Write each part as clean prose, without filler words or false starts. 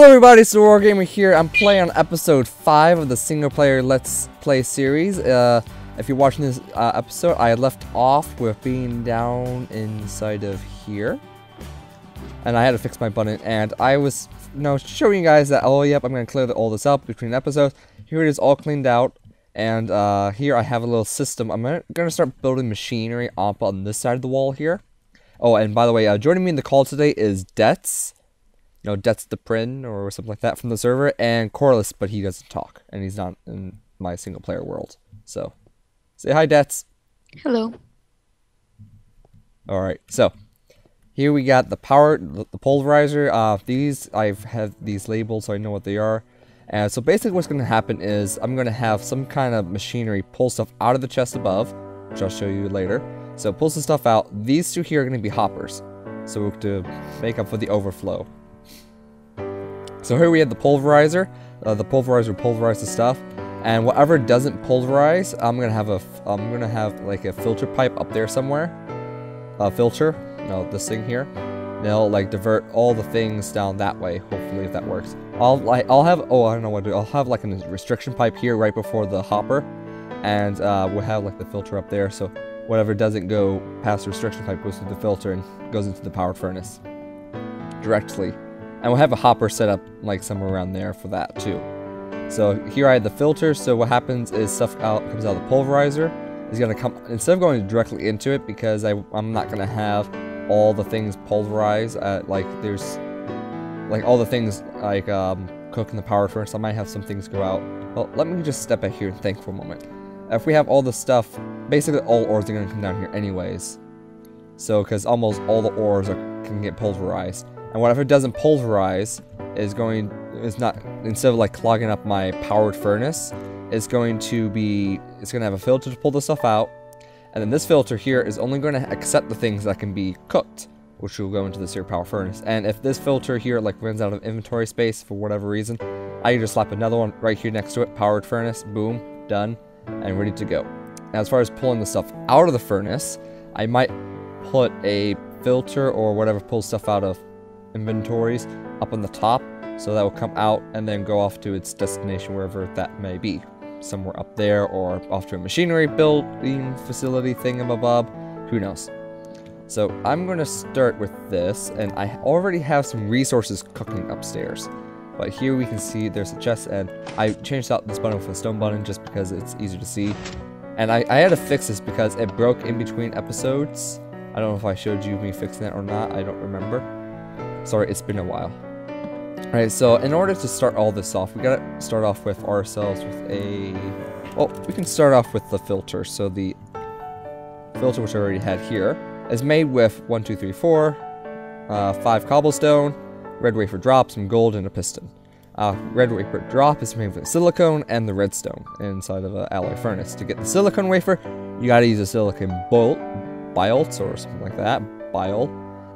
Hello everybody, it's the Wargamer here. I'm playing on episode 5 of the single player Let's Play series. If you're watching this episode, I left off with being down inside of here. And I had to fix my button, and I was showing you guys that, oh yep, I'm going to clear all this up between episodes. Here it is all cleaned out, and here I have a little system. I'm going to start building machinery up on this side of the wall here. Oh, and by the way, joining me in the call today is Debts. Debts the Prin or something like that from the server, and Corliss, but he doesn't talk, and he's not in my single player world. So, say hi, Debts. Hello. Alright, so, here we got the power, the pulverizer. These, I've had these labeled so I know what they are. And so basically what's going to happen is, I'm going to have some kind of machinery pull stuff out of the chest above, which I'll show you later. So, pull some stuff out. These two here are going to be hoppers, so to make up for the overflow. So here we have the pulverizer. The pulverizer pulverizes the stuff, and whatever doesn't pulverize, I'm gonna have like a filter pipe up there somewhere. Filter, this thing here. They'll like divert all the things down that way. Hopefully, if that works. I'll have, oh, I don't know what to do. I'll have like a restriction pipe here right before the hopper, and we'll have like the filter up there. So whatever doesn't go past the restriction pipe goes through the filter and goes into the powered furnace directly. And we'll have a hopper set up like somewhere around there for that too. So here I have the filter, so what happens is stuff comes out of the pulverizer. It's gonna come, instead of going directly into it, because I'm not gonna have all the things pulverized, like there's like all the things like cook in the power furnace. I might have some things go out. Well, let me just step back here and think for a moment. If we have all the stuff, basically all ores are gonna come down here anyways. So, because almost all the ores can get pulverized. And whatever doesn't pulverize is not, instead of like clogging up my powered furnace, it's going to have a filter to pull the stuff out, and then this filter here is only going to accept the things that can be cooked, which will go into this here power furnace. And if this filter here like runs out of inventory space for whatever reason, I can just slap another one right here next to it, powered furnace, boom, done, and ready to go. Now, as far as pulling the stuff out of the furnace, I might put a filter or whatever pulls stuff out of inventories up on the top, so that will come out and then go off to its destination wherever that may be, somewhere up there or off to a machinery building facility thingamabob, who knows. So I'm going to start with this, and I already have some resources cooking upstairs, but here we can see there's a chest, and I changed out this button for a stone button just because it's easier to see. And I had to fix this because it broke in between episodes. I don't know if I showed you me fixing that or not, I don't remember. Sorry, it's been a while. Alright, so in order to start all this off, we gotta start off with ourselves with a... Well, we can start off with the filter. So the filter, which I already had here, is made with 1, 2, 3, 4, 5 cobblestone, red wafer drop, some gold, and a piston. Red wafer drop is made with silicone and the redstone inside of an alloy furnace. To get the silicone wafer, you gotta use a silicone bilt or something like that,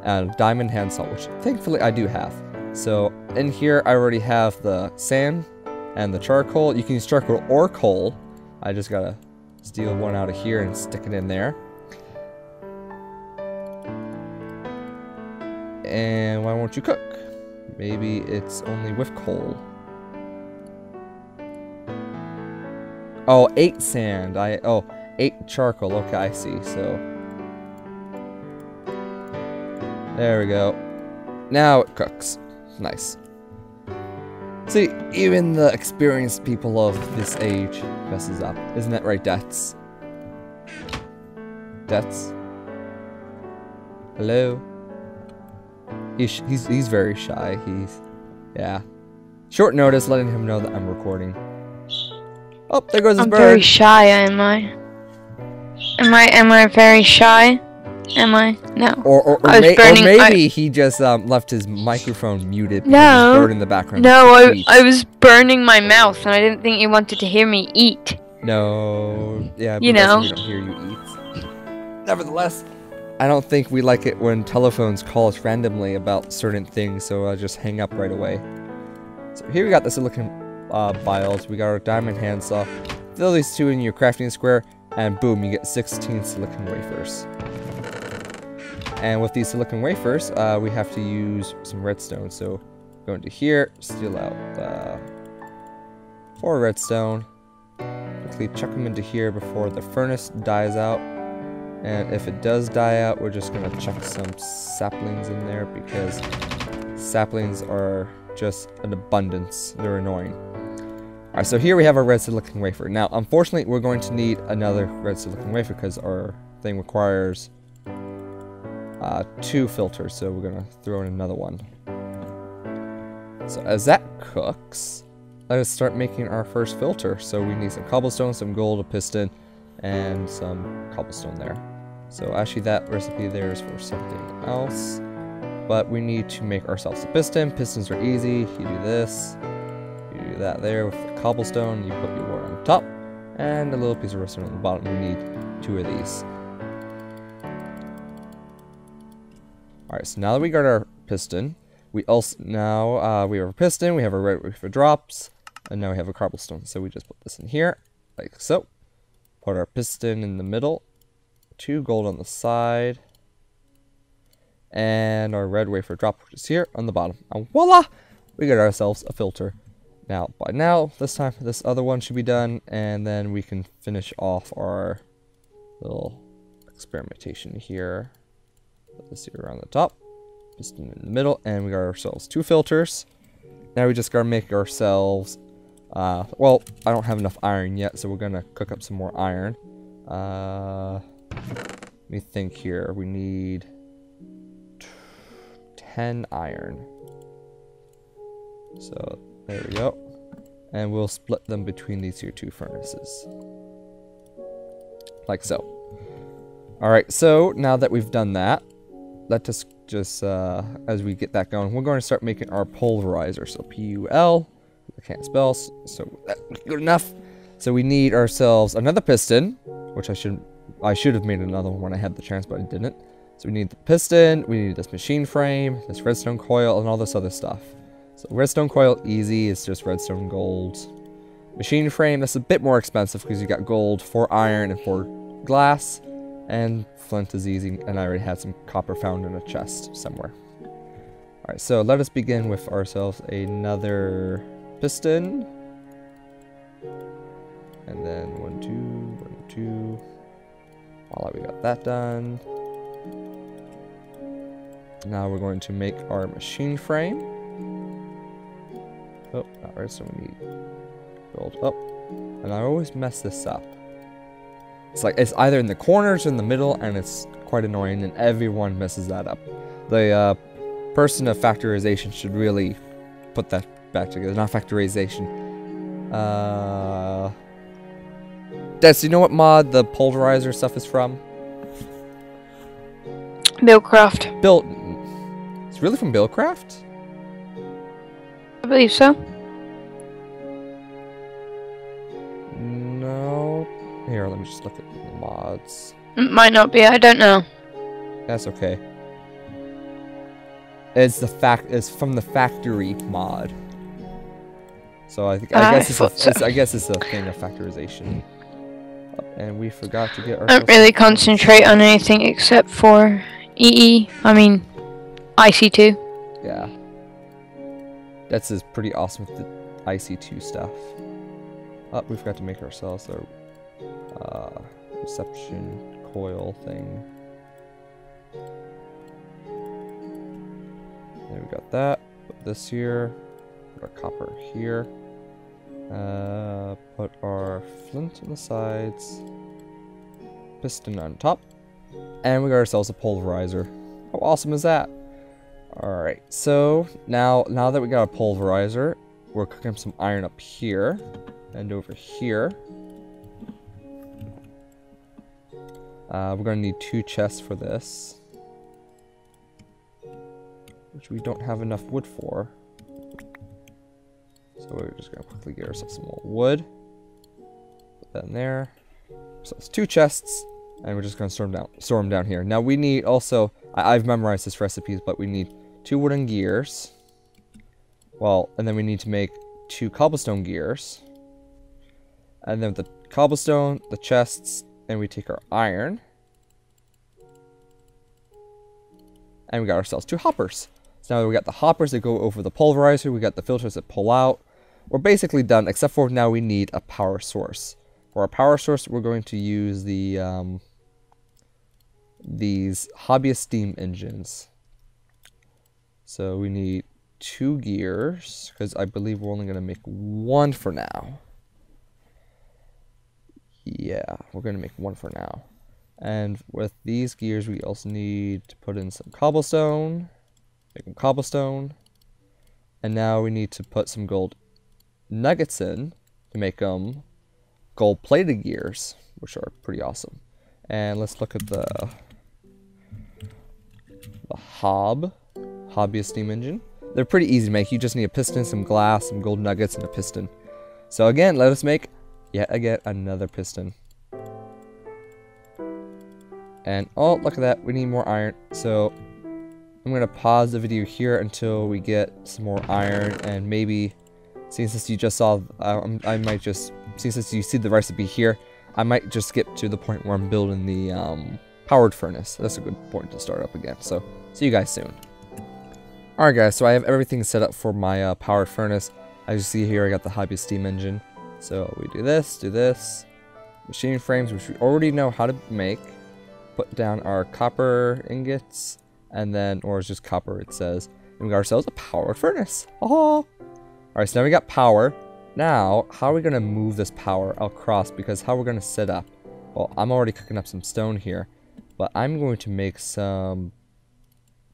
and diamond hand salt, which thankfully I do have. So in here I already have the sand and the charcoal. You can use charcoal or coal. I just gotta steal one out of here and stick it in there. And why won't you cook? Maybe it's only with coal. Oh, 8 sand. 8 charcoal. Okay, I see. So there we go. Now it cooks. Nice. See, even the experienced people of this age messes up. Isn't that right, Debts? Debts? Hello? He's very shy. Yeah. Short notice letting him know that I'm recording. Oh, there goes his bird. I'm very shy, am I? Am I very shy? Am I? No. Or maybe he just left his microphone muted. No. Bird in the background. No, I was burning my mouth, and I didn't think you wanted to hear me eat. No. Yeah, you know. We don't hear you eat. Nevertheless, I don't think we like it when telephones call us randomly about certain things, so I'll just hang up right away. So here we got the silicon biles. We got our diamond handsaw. Fill these two in your crafting square, and boom, you get 16 silicon wafers. And with these silicon wafers, we have to use some redstone. So Go into here, steal out 4 redstone. Quickly chuck them into here before the furnace dies out. And if it does die out, we're just gonna chuck some saplings in there because saplings are just an abundance. They're annoying. Alright, so here we have our red silicon wafer. Now, unfortunately, we're going to need another red silicon wafer because our thing requires 2 filters, so we're gonna throw in another one. So as that cooks, let us start making our first filter. So we need some cobblestone, some gold, a piston, and some cobblestone there. So actually that recipe there is for something else. But we need to make ourselves a piston. Pistons are easy. You do this. You do that there with the cobblestone. You put your ore on top. And a little piece of redstone on the bottom. We need 2 of these. Alright, so now that we got our piston, we also we have a piston, we have a red wafer drops, and now we have a cobblestone. So we just put this in here, like so. Put our piston in the middle, 2 gold on the side, and our red wafer drop, which is here on the bottom. And voila! We got ourselves a filter. Now, by now, this time, this other one should be done, and then we can finish off our little experimentation here. Put this here around the top, piston in the middle, and we got ourselves 2 filters. Now we just gotta make ourselves, well, I don't have enough iron yet, so we're gonna cook up some more iron. Let me think here. We need 10 iron. So there we go. And we'll split them between these here 2 furnaces. Like so. Alright, so now that we've done that, let us just, as we get that going, we're going to start making our pulverizer. So P-U-L, I can't spell, so that's good enough. So we need ourselves another piston, which I should have made another one when I had the chance, but I didn't. So we need the piston, we need this machine frame, this redstone coil, and all this other stuff. So redstone coil, easy, it's just redstone gold. Machine frame, that's a bit more expensive because you got gold, 4 iron, and 4 glass. And flint is easy, and I already had some copper found in a chest somewhere. Alright, so let us begin with ourselves another piston. And then 1, 2, 1, 2. Voila, we got that done. Now we're going to make our machine frame. Oh, not redstone, we need gold. Oh, and I always mess this up. It's like, it's either in the corners or in the middle, and it's quite annoying, and everyone messes that up. The person of factorization should really put that back together. Not factorization. Des, do you know what mod the pulverizer stuff is from? Buildcraft. It's really from Buildcraft? I believe so. No. Here, let me just look at the mods. Might not be, I don't know. That's okay. It's from the factory mod. So I guess it's a thing of factorization. And we forgot to get our. I don't really concentrate on anything except for IC2. Yeah. That's pretty awesome with the IC2 stuff. Oh, we forgot to make ourselves our reception coil thing. There we got that. Put this here. Put our copper here. Put our flint on the sides. Piston on top. And we got ourselves a pulverizer. How awesome is that? Alright, so now that we got a pulverizer, we're cooking some iron up here. And over here. We're going to need 2 chests for this. Which we don't have enough wood for. So we're just going to quickly get ourselves some more wood. Put that in there. So it's 2 chests. And we're just going to store them down here. Now we need also, I've memorized this recipe, but we need 2 wooden gears. Well, and then we need to make 2 cobblestone gears. And then the cobblestone, the chests, and we take our iron. And we got ourselves 2 hoppers. So now we got the hoppers that go over the pulverizer. We got the filters that pull out. We're basically done, except for now we need a power source. For our power source, we're going to use the these hobbyist steam engines. So we need 2 gears, because I believe we're only going to make 1 for now. Yeah, we're going to make 1 for now. And with these gears, we also need to put in some cobblestone. Make them cobblestone. And now we need to put some gold nuggets in to make them gold-plated gears, which are pretty awesome. And let's look at the hobbyist steam engine. They're pretty easy to make. You just need a piston, some glass, some gold nuggets, and a piston. So again, let us make yet again another piston. And oh, look at that, we need more iron. So I'm gonna pause the video here until we get some more iron, and maybe since you just saw, I might just, since you see the recipe here, I might just skip to the point where I'm building the powered furnace. That's a good point to start up again. So see you guys soon. Alright guys, so I have everything set up for my powered furnace. As you see here, I got the hobbyist steam engine. So we do this, machine frames, which we already know how to make. Put down our copper ingots, and then, or it's just copper it says, and we got ourselves a powered furnace. Oh! Alright, so now we got power. Now, how are we going to move this power across? Because how we're going to set up? Well, I'm already cooking up some stone here, but I'm going to make some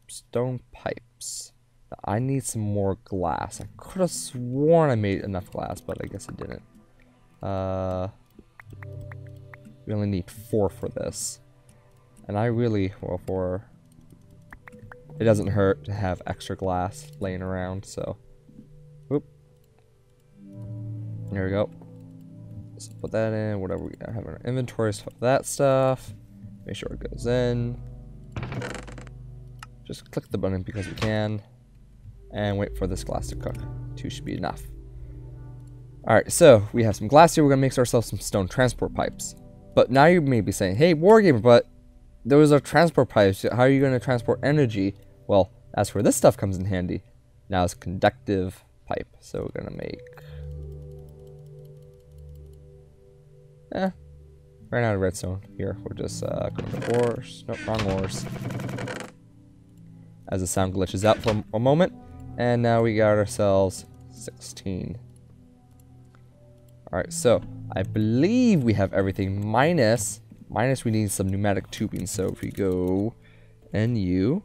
stone pipes. I need some more glass. I could have sworn I made enough glass, but I guess I didn't. We only need 4 for this. And I really, well, it doesn't hurt to have extra glass laying around, so. Whoop. There we go. Let's put that in, whatever we have in our inventory, stuff that stuff. Make sure it goes in. Just click the button because we can. And wait for this glass to cook. 2 should be enough. Alright, so we have some glass here. We're going to make ourselves some stone transport pipes. But now you may be saying, hey, Wargamer, but those are transport pipes. How are you going to transport energy? Well, that's where this stuff comes in handy. Now it's conductive pipe. So we're going to make... ran out of redstone. Here, we're just going to ores. Nope, wrong ores. As the sound glitches out for a moment. And now we got ourselves 16. Alright, so I believe we have everything minus we need some pneumatic tubing. So if we go NU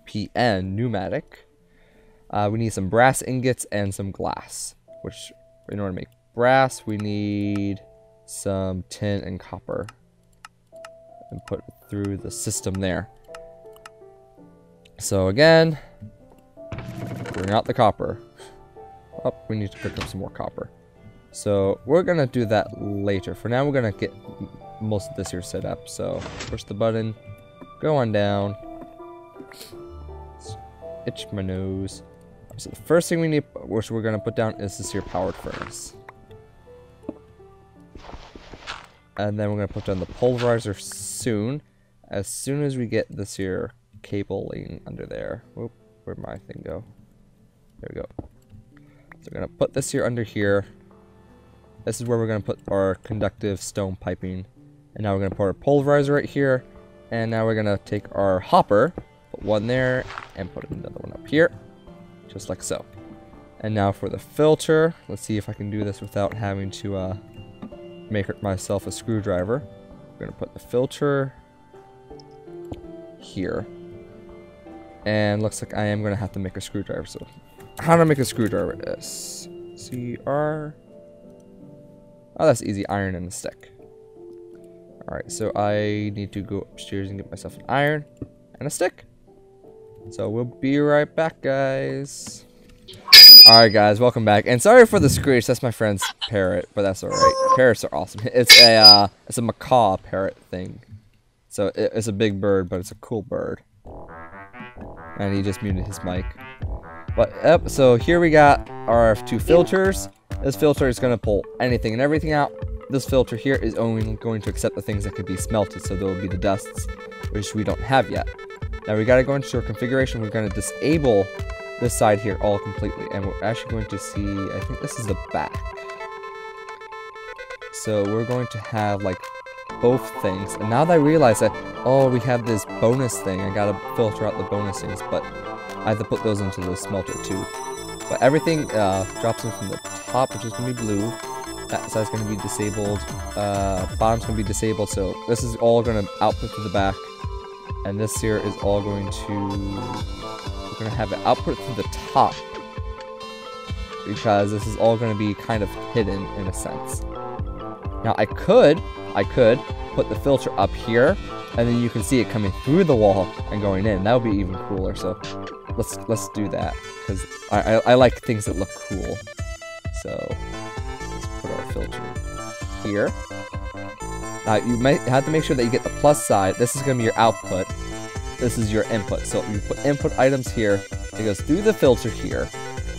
PN pneumatic, we need some brass ingots and some glass, which in order to make brass we need some tin and copper and put it through the system there. So again, bring out the copper. Oh, we need to pick up some more copper. So we're gonna do that later. For now, we're gonna get most of this here set up. So push the button, go on down. Itch my nose. So the first thing we need, which we're gonna put down, is this here powered furnace. And then we're gonna put down the pulverizer soon. As soon as we get this here cabling under there. Whoop, where'd my thing go? There we go. So we're gonna put this here under here. This is where we're gonna put our conductive stone piping. And now we're gonna put our pulverizer right here. And now we're gonna take our hopper, put one there, and put another one up here. Just like so. And now for the filter, let's see if I can do this without having to make myself a screwdriver. We're gonna put the filter here. And looks like I am going to have to make a screwdriver. So how to make a screwdriver is CR. Oh, that's easy. Iron and a stick. Alright, so I need to go upstairs and get myself an iron and a stick. So we'll be right back, guys. Alright, guys, welcome back. And sorry for the screech. That's my friend's parrot, but that's alright. Parrots are awesome. It's a macaw parrot thing. So it's a big bird, but it's a cool bird. And he just muted his mic. But yep, so here we got our 2 filters. This filter is going to pull anything and everything out. This filter here is only going to accept the things that could be smelted, so there will be the dusts, which we don't have yet. Now we gotta go into our configuration. We're gonna disable this side here all completely, and we're actually going to see, I think this is the back. So we're going to have like both things, and now that I realize that, oh, we have this bonus thing, I gotta filter out the bonus things, but I have to put those into the smelter too. But everything drops in from the top, which is going to be blue. That side's going to be disabled. Bottom's going to be disabled, so this is all going to output to the back. And this here is all going to... We're going to have it output to the top. Because this is all going to be kind of hidden in a sense. Now I could put the filter up here, and then you can see it coming through the wall and going in. That would be even cooler, so... Let's do that, because I like things that look cool. So let's put our filter here. Now you might have to make sure that you get the plus side. This is going to be your output. This is your input. So you put input items here. It goes through the filter here,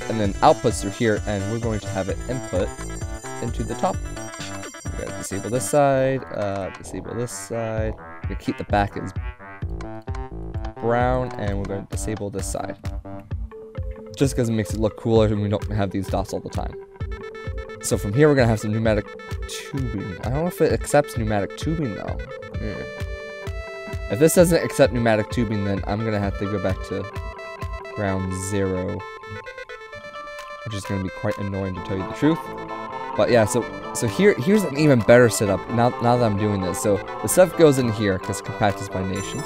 and then outputs through here, and we're going to have it input into the top. We gotta disable this side. Disable this side. We gotta keep the back as brown, and we're going to disable this side just because it makes it look cooler and we don't have these dots all the time. So from here we're going to have some pneumatic tubing. I don't know if it accepts pneumatic tubing though. If this doesn't accept pneumatic tubing, then I'm going to have to go back to ground zero, which is going to be quite annoying to tell you the truth. But yeah, so here's an even better setup now that I'm doing this. So the stuff goes in here because compact is by nation.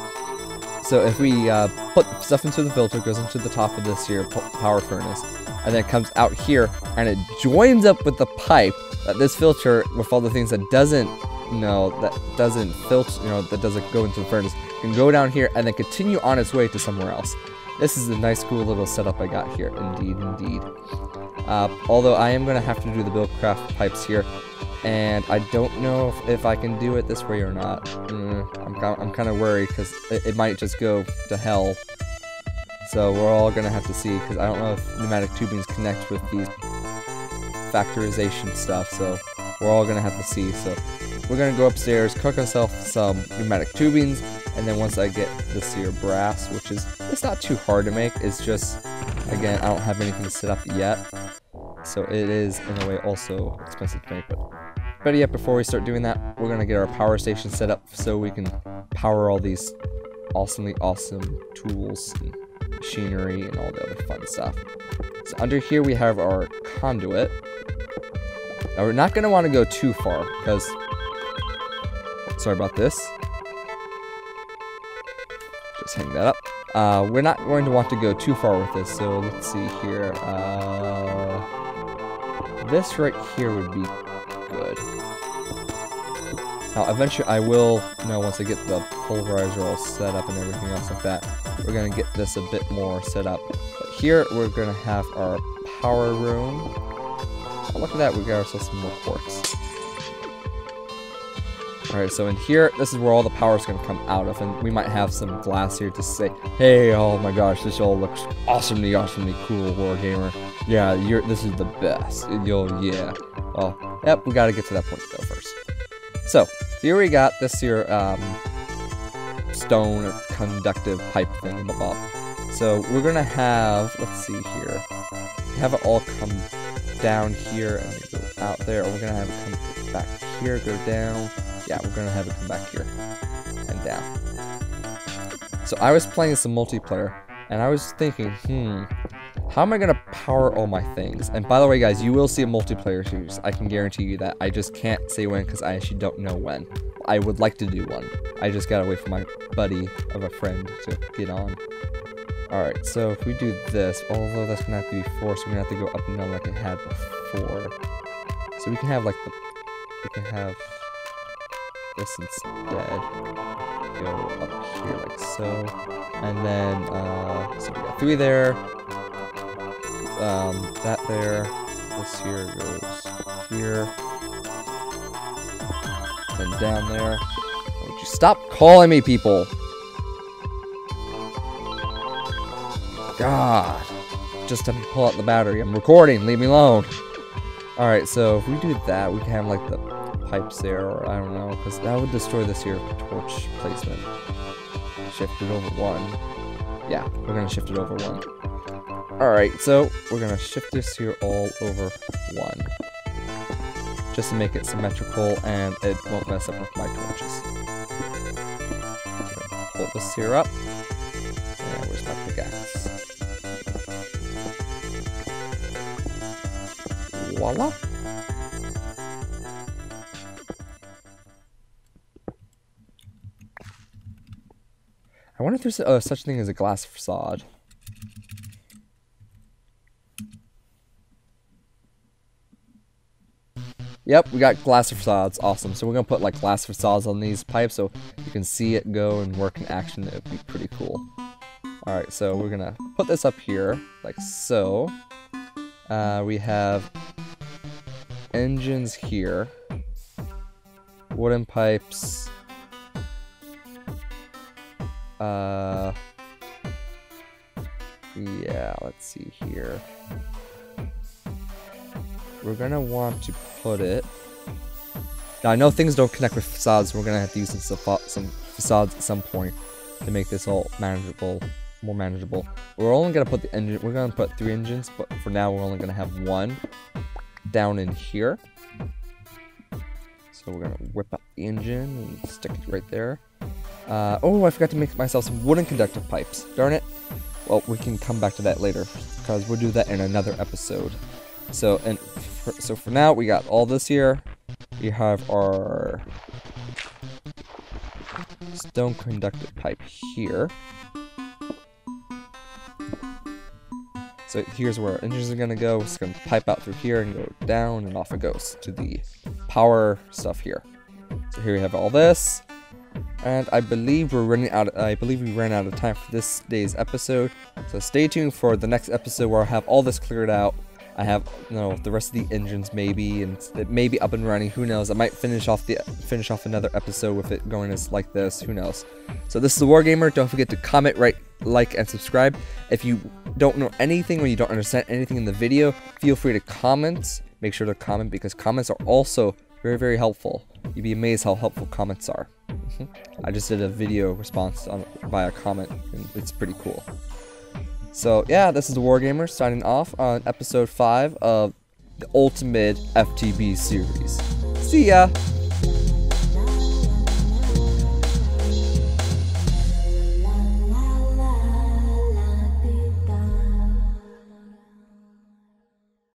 So if we put stuff into the filter, it goes into the top of this here power furnace, and then it comes out here, and it joins up with the pipe that this filter, with all the things that doesn't filter, that doesn't go into the furnace, can go down here and then continue on its way to somewhere else. This is a nice, cool little setup I got here, indeed. Although I am gonna have to do the Buildcraft pipes here, and I don't know if I can do it this way or not. I'm kind of worried because it might just go to hell. So we're all gonna have to see, because I don't know if pneumatic tubings connect with these factorization stuff. So we're all gonna have to see. So we're gonna go upstairs, cook ourselves some pneumatic tubings, and then once I get this here brass, which is, it's not too hard to make. It's just, again, I don't have anything set up yet. So it is, in a way, also expensive to make, but better yet, before we start doing that, we're going to get our power station set up so we can power all these awesome tools and machinery and all the other fun stuff. So under here we have our conduit. Now we're not going to want to go too far, because, sorry about this. Just hang that up. We're not going to want to go too far with this, so let's see here. This right here would be good. Now, eventually I will, once I get the pulverizer all set up and everything else like that, we're going to get this a bit more set up. But here, we're going to have our power room. Oh, look at that, we got ourselves some more quartz. Alright, so in here, this is where all the power is going to come out of, and we might have some glass here to say, hey, oh my gosh, this all looks awesomely cool, Wargamer. Yeah, this is the best. Yeah. Well, yep, we gotta get to that point though first. So, here we got this here, stone conductive pipe thing, blah. So, we're gonna have, let's see here, have it all come down here and go out there, or we're gonna have it come back here, go down. Yeah, we're gonna have it come back here and down. So I was playing some multiplayer, and I was thinking, how am I gonna power all my things? And by the way, guys, you will see a multiplayer series. I can guarantee you that. I just can't say when, because I actually don't know when. I would like to do one. I just gotta wait for my buddy of a friend to get on. Alright, so if we do this, although that's gonna have to be 4, so we're gonna have to go up and down like it had before. So we can have like this instead. Go up here like so. And then, so we got 3 there. That there. This here goes here. Then down there. Would you stop calling me, people? God. Just have to pull out the battery. I'm recording. Leave me alone. Alright, so if we do that, we can have like the pipes there, or I don't know, because that would destroy this here torch placement. shift it over 1. Yeah, we're gonna shift it over 1. Alright, so we're gonna shift this here all over 1. Just to make it symmetrical and it won't mess up with my torches. So pull this here up. And where's my pickaxe? Voila! I wonder if there's such thing as a glass facade. Yep, we got glass facades. Awesome. So we're going to put like glass facades on these pipes so you can see it go and work in action. It would be pretty cool. Alright, so we're going to put this up here like so. We have engines here. Wooden pipes. Yeah, let's see here. We're gonna want to put it. Now I know things don't connect with facades, so we're gonna have to use some facades at some point to make this all manageable, more manageable. We're only gonna put the engine. We're gonna put 3 engines, but for now we're only gonna have 1 down in here. So we're gonna whip out the engine and stick it right there. Oh, I forgot to make myself some wooden conductive pipes. Darn it. Well, we can come back to that later, because we'll do that in another episode. So, so for now, we got all this here. We have our stone conductive pipe here. So here's where our engines are going to go. It's going to pipe out through here and go down, and off it goes to the power stuff here. So here we have all this. And I believe we're running out. I believe we ran out of time for this day's episode. So stay tuned for the next episode where I have all this cleared out. I have, you know, the rest of the engines maybe, and it may be up and running. Who knows? I might finish off another episode with it going as like this. Who knows? So this is the Wargamer. Don't forget to comment, rate, like, and subscribe. If you don't know anything or you don't understand anything in the video, feel free to comment. Make sure to comment, because comments are also very, very helpful. You'd be amazed how helpful comments are. I just did a video response via comment, and it's pretty cool. So yeah, this is the Wargamer signing off on episode 5 of the Ultimate FTB series. See ya!